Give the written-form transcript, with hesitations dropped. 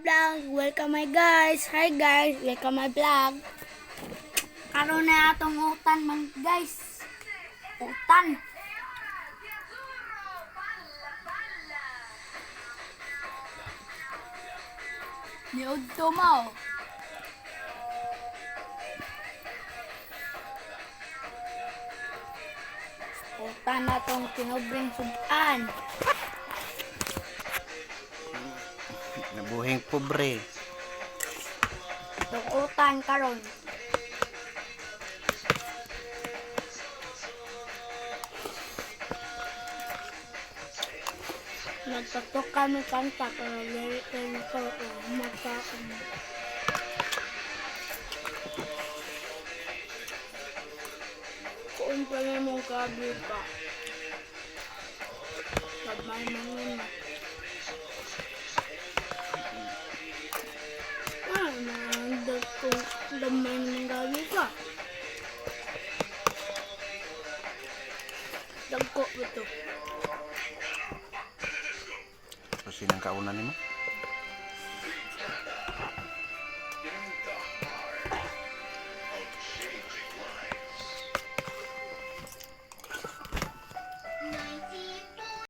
vlog. Welcome my guys. Hi guys, welcome my vlog. Karon na atong utan man guys. Utan. Niod to mo. Utan na tong tinobring sudan. Nabuhing pobre. Tukutan karon. Nagtatok kami kanta pero lirik ko magkaon. Kung pa na mong kabi pa. Sabay mangin. Nagdag ko damay ng gabi pa. Dagko po ito. Tapos yun ang kaunan mo?